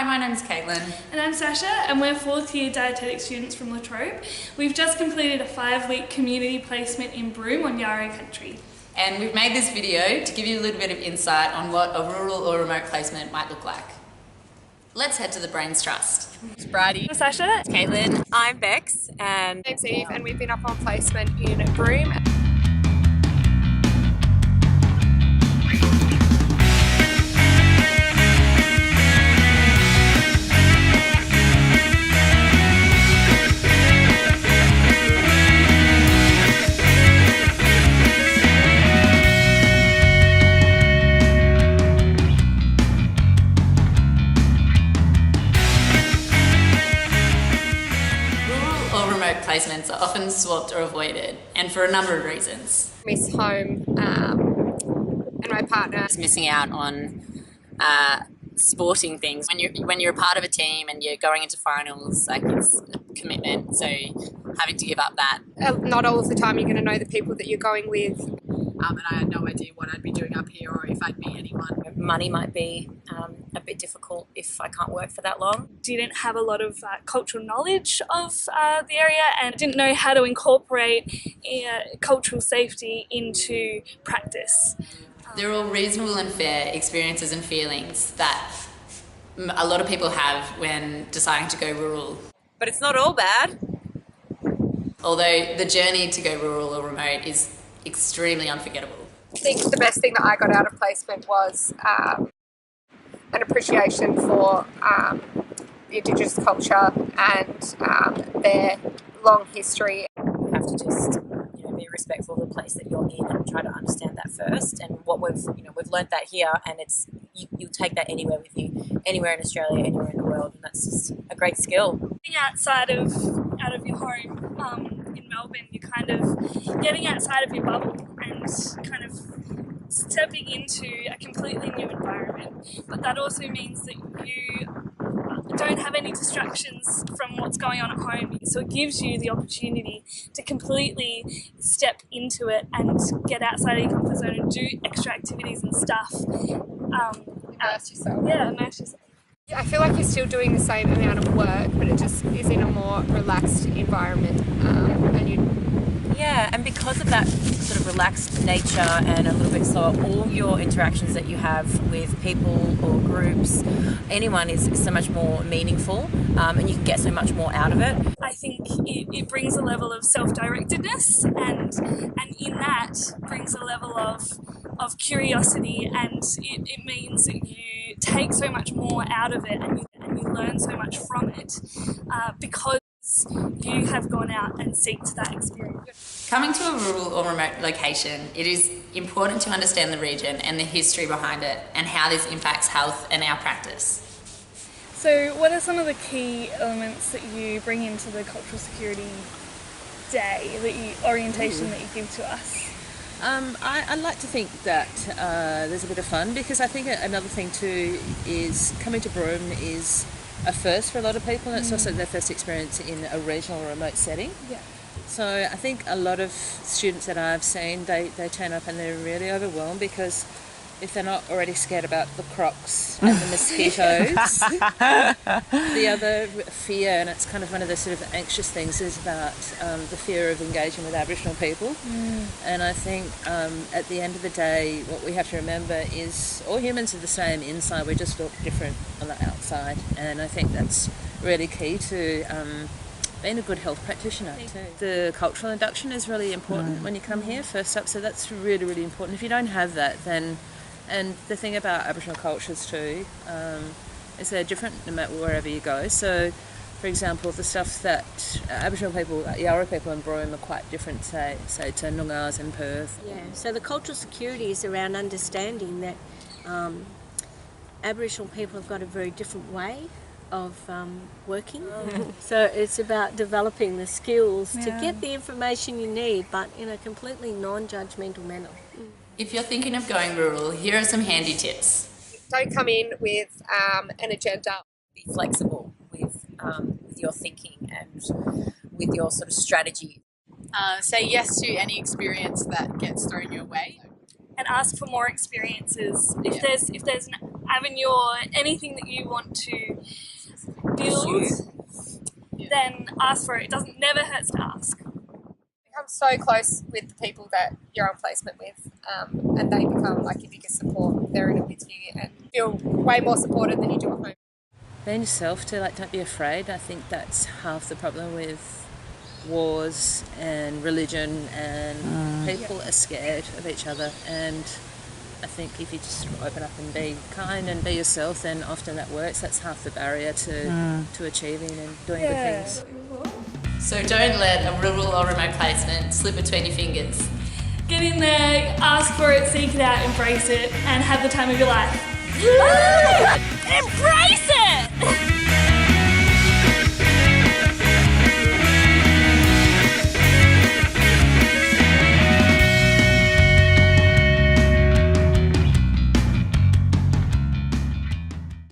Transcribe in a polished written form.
Hi, my name's Caitlin. And I'm Sascha, and we're fourth year dietetic students from La Trobe. We've just completed a 5-week community placement in Broome on Yarra country. And we've made this video to give you a little bit of insight on what a rural or remote placement might look like. Let's head to the Brains Trust. It's Bridie. I'm Sascha. It's Caitlin. I'm Bex. And My name's Eve, and we've been up on placement in Broome. Placements are often swapped or avoided, and for a number of reasons. Miss home, and my partner is missing out on sporting things. When you're a part of a team and you're going into finals, like, it's a commitment, so having to give up that. Not all of the time you're going to know the people that you're going with. And I had no idea what I'd be doing up here or if I'd meet anyone. Money might be a bit difficult if I can't work for that long. Didn't have a lot of cultural knowledge of the area and didn't know how to incorporate cultural safety into practice. They're all reasonable and fair experiences and feelings that a lot of people have when deciding to go rural. But it's not all bad. Although the journey to go rural or remote is extremely unforgettable. I think the best thing that I got out of placement was an appreciation for the Indigenous culture and their long history. You have to just be respectful of the place that you're in and try to understand that first. And what we've learned that here, and it's you take that anywhere with you, anywhere in Australia, anywhere in the world, and that's just a great skill. Being outside of your home in Melbourne, you're kind of getting outside of your bubble and kind of stepping into a completely new environment. But that also means that you don't have any distractions from what's going on at home. So it gives you the opportunity to completely step into it and get outside of your comfort zone and do extra activities and stuff. Immerse yourself. Yeah, immerse yourself. I feel like you're still doing the same amount of work, but it just is in a more relaxed environment. And because of that sort of relaxed nature and a little bit slower, all your interactions that you have with people or groups, anyone, is so much more meaningful, and you can get so much more out of it. I think it brings a level of self-directedness, and in that brings a level of curiosity, and it means that you take so much more out of it and you learn so much from it because you have gone out and seeked that experience. Coming to a rural or remote location, it is important to understand the region and the history behind it and how this impacts health and our practice. So what are some of the key elements that you bring into the Cultural Security Day, orientation that you give to us? I like to think that there's a bit of fun, because I think another thing too is coming to Broome is a first for a lot of people, and it's also their first experience in a regional or remote setting. Yeah. So I think a lot of students that I've seen, they turn up and they're really overwhelmed, because if they're not already scared about the crocs and the mosquitoes, the other fear, and it's kind of one of the sort of anxious things, is about the fear of engaging with Aboriginal people. And I think at the end of the day, what we have to remember is all humans are the same inside, we just look different on the outside. And I think that's really key to being a good health practitioner too. The cultural induction is really important when you come here first up, so that's really, really important. If you don't have that, then, and the thing about Aboriginal cultures too is they're different no matter wherever you go. So, for example, the stuff that Aboriginal people, Yarra people in Broome are quite different, say to Noongars in Perth. Yeah, so the cultural security is around understanding that Aboriginal people have got a very different way of working. So it's about developing the skills to get the information you need, but in a completely non-judgmental manner. If you're thinking of going rural, here are some handy tips. Don't come in with an agenda. Be flexible with your thinking and with your sort of strategy. Say yes to any experience that gets thrown your way. And ask for more experiences. If there's an avenue or anything that you want to build, then ask for it. It never hurts to ask. Become so close with the people that you're on placement with, and they become like your biggest support. They're in it with you and feel way more supported than you do at home. Being yourself too, like don't be afraid. I think that's half the problem with wars and religion, and people are scared of each other, and I think if you just open up and be kind and be yourself, then often that works. That's half the barrier to achieving and doing good things. So don't let a rural or remote placement slip between your fingers. Get in there, ask for it, seek it out, embrace it, and have the time of your life.